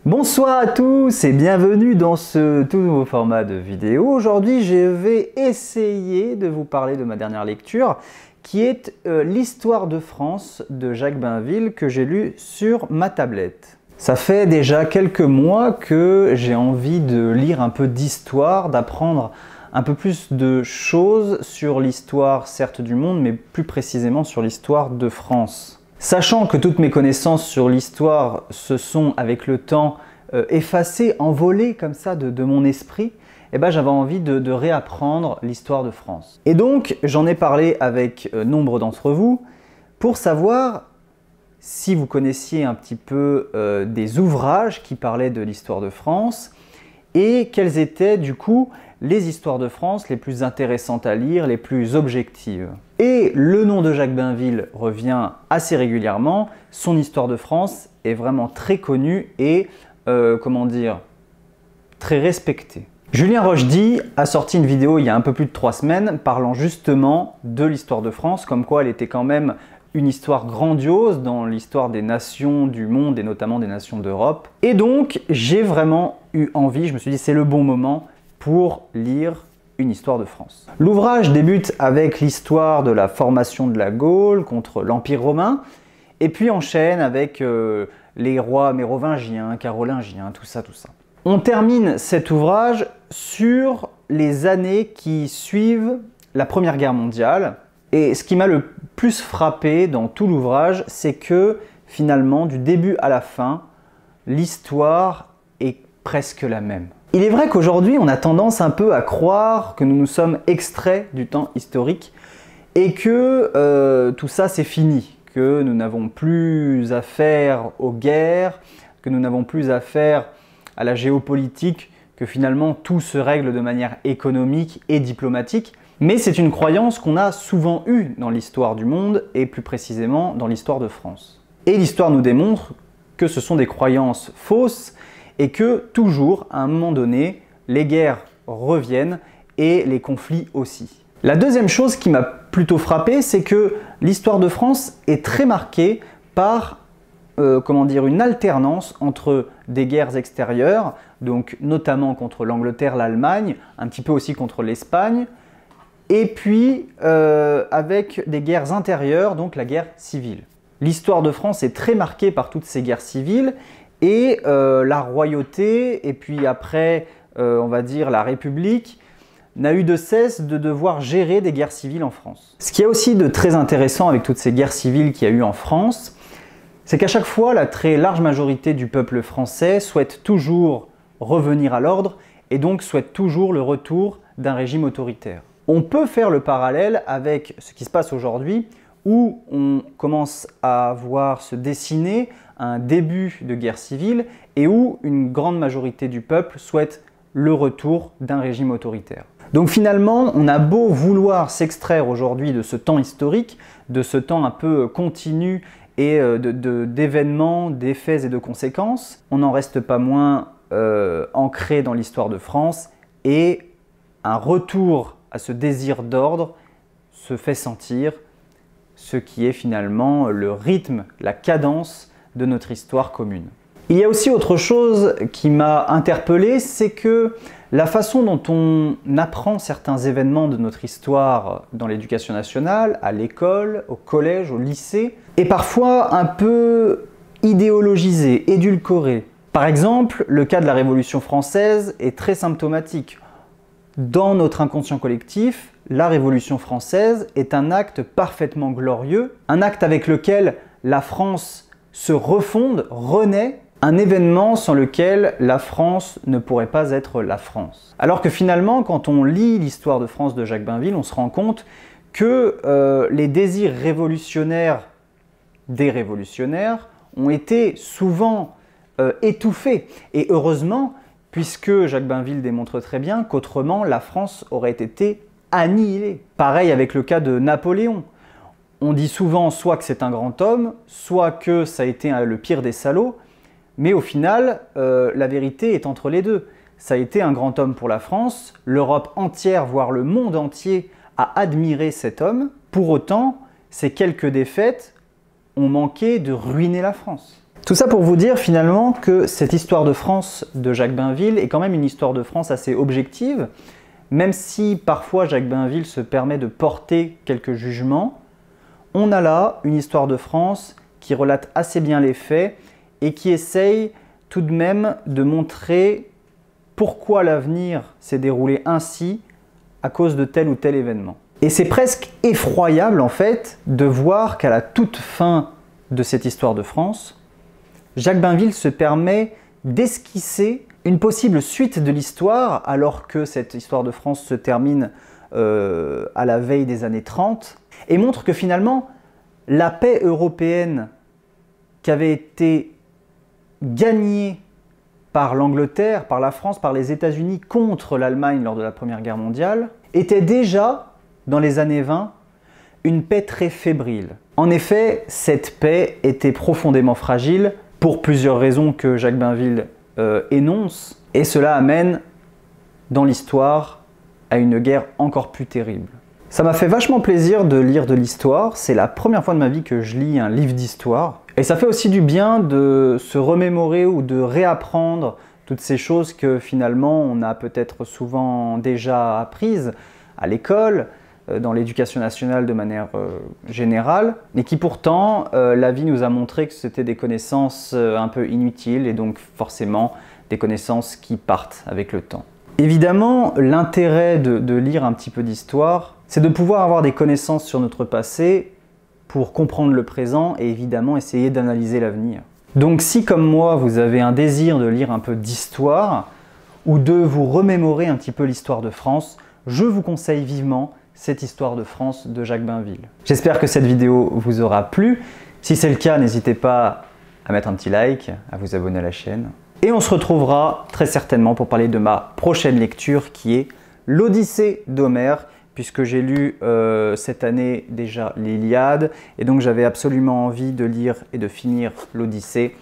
Bonsoir à tous et bienvenue dans ce tout nouveau format de vidéo. Aujourd'hui, je vais essayer de vous parler de ma dernière lecture qui est l'Histoire de France de Jacques Bainville que j'ai lu sur ma tablette. Ça fait déjà quelques mois que j'ai envie de lire un peu d'histoire, d'apprendre un peu plus de choses sur l'histoire, certes du monde, mais plus précisément sur l'histoire de France. Sachant que toutes mes connaissances sur l'histoire se sont, avec le temps, effacées, envolées comme ça de mon esprit, eh ben, j'avais envie de réapprendre l'histoire de France. Et donc, j'en ai parlé avec nombre d'entre vous pour savoir si vous connaissiez un petit peu des ouvrages qui parlaient de l'histoire de France et quelles étaient du coup les histoires de France les plus intéressantes à lire, les plus objectives. Et le nom de Jacques Bainville revient assez régulièrement. Son histoire de France est vraiment très connue et, comment dire, très respectée. Julien Rochdy a sorti une vidéo il y a un peu plus de 3 semaines parlant justement de l'histoire de France, comme quoi elle était quand même une histoire grandiose dans l'histoire des nations du monde et notamment des nations d'Europe. Et donc, j'ai vraiment eu envie, je me suis dit c'est le bon moment pour lire une histoire de France. L'ouvrage débute avec l'histoire de la formation de la Gaule contre l'Empire romain et puis enchaîne avec les rois mérovingiens, carolingiens, tout ça. On termine cet ouvrage sur les années qui suivent la Première Guerre mondiale. Et ce qui m'a le plus frappé dans tout l'ouvrage, c'est que finalement, du début à la fin, l'histoire est presque la même. Il est vrai qu'aujourd'hui, on a tendance un peu à croire que nous nous sommes extraits du temps historique et que tout ça c'est fini, que nous n'avons plus affaire aux guerres, que nous n'avons plus affaire à la géopolitique, que finalement tout se règle de manière économique et diplomatique. Mais c'est une croyance qu'on a souvent eue dans l'histoire du monde et plus précisément dans l'histoire de France. Et l'histoire nous démontre que ce sont des croyances fausses et que toujours, à un moment donné, les guerres reviennent et les conflits aussi. La deuxième chose qui m'a plutôt frappé, c'est que l'histoire de France est très marquée par une alternance entre des guerres extérieures, donc notamment contre l'Angleterre, l'Allemagne, un petit peu aussi contre l'Espagne, et puis avec des guerres intérieures, donc la guerre civile. L'histoire de France est très marquée par toutes ces guerres civiles et la royauté, et puis après, on va dire la République, n'a eu de cesse de devoir gérer des guerres civiles en France. Ce qui est aussi de très intéressant avec toutes ces guerres civiles qu'il y a eu en France, c'est qu'à chaque fois, la très large majorité du peuple français souhaite toujours revenir à l'ordre et donc souhaite toujours le retour d'un régime autoritaire. On peut faire le parallèle avec ce qui se passe aujourd'hui où on commence à voir se dessiner un début de guerre civile et où une grande majorité du peuple souhaite le retour d'un régime autoritaire. Donc finalement, on a beau vouloir s'extraire aujourd'hui de ce temps historique, de ce temps un peu continu et d'événements, d'effets et de conséquences, on n'en reste pas moins ancré dans l'histoire de France et un retour à ce désir d'ordre se fait sentir, ce qui est finalement le rythme, la cadence de notre histoire commune. Il y a aussi autre chose qui m'a interpellé, c'est que la façon dont on apprend certains événements de notre histoire dans l'éducation nationale, à l'école, au collège, au lycée, est parfois un peu idéologisée, édulcorée. Par exemple, le cas de la Révolution française est très symptomatique. Dans notre inconscient collectif, la Révolution française est un acte parfaitement glorieux, un acte avec lequel la France se refonde, renaît, un événement sans lequel la France ne pourrait pas être la France. Alors que finalement, quand on lit l'histoire de France de Jacques Bainville, on se rend compte que les désirs révolutionnaires des révolutionnaires ont été souvent étouffés. Et heureusement, puisque Jacques Bainville démontre très bien qu'autrement, la France aurait été annihilée. Pareil avec le cas de Napoléon. On dit souvent soit que c'est un grand homme, soit que ça a été le pire des salauds, mais au final, la vérité est entre les deux. Ça a été un grand homme pour la France, l'Europe entière, voire le monde entier, a admiré cet homme. Pour autant, ces quelques défaites ont manqué de ruiner la France. Tout ça pour vous dire finalement que cette histoire de France de Jacques Bainville est quand même une histoire de France assez objective, même si parfois Jacques Bainville se permet de porter quelques jugements. On a là une histoire de France qui relate assez bien les faits et qui essaye tout de même de montrer pourquoi l'avenir s'est déroulé ainsi à cause de tel ou tel événement. Et c'est presque effroyable en fait de voir qu'à la toute fin de cette histoire de France, Jacques Bainville se permet d'esquisser une possible suite de l'histoire alors que cette histoire de France se termine à la veille des années 30 et montre que finalement la paix européenne qui avait été gagnée par l'Angleterre, par la France, par les États-Unis contre l'Allemagne lors de la Première Guerre mondiale, était déjà, dans les années 20, une paix très fébrile. En effet, cette paix était profondément fragile pour plusieurs raisons que Jacques Bainville énonce, et cela amène dans l'histoire à une guerre encore plus terrible. Ça m'a fait vachement plaisir de lire de l'histoire, c'est la première fois de ma vie que je lis un livre d'histoire, et ça fait aussi du bien de se remémorer ou de réapprendre toutes ces choses que finalement on a peut-être souvent déjà apprises à l'école, dans l'éducation nationale de manière générale, et qui pourtant, la vie nous a montré que c'était des connaissances un peu inutiles et donc forcément des connaissances qui partent avec le temps. Évidemment, l'intérêt de lire un petit peu d'histoire, c'est de pouvoir avoir des connaissances sur notre passé pour comprendre le présent et évidemment essayer d'analyser l'avenir. Donc si comme moi, vous avez un désir de lire un peu d'histoire ou de vous remémorer un petit peu l'histoire de France, je vous conseille vivement cette histoire de France de Jacques Bainville. J'espère que cette vidéo vous aura plu. Si c'est le cas, n'hésitez pas à mettre un petit like, à vous abonner à la chaîne. Et on se retrouvera très certainement pour parler de ma prochaine lecture qui est l'Odyssée d'Homère, puisque j'ai lu cette année déjà l'Iliade, et donc j'avais absolument envie de lire et de finir l'Odyssée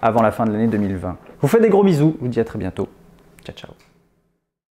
avant la fin de l'année 2020. Je vous fais des gros bisous, je vous dis à très bientôt. Ciao, ciao.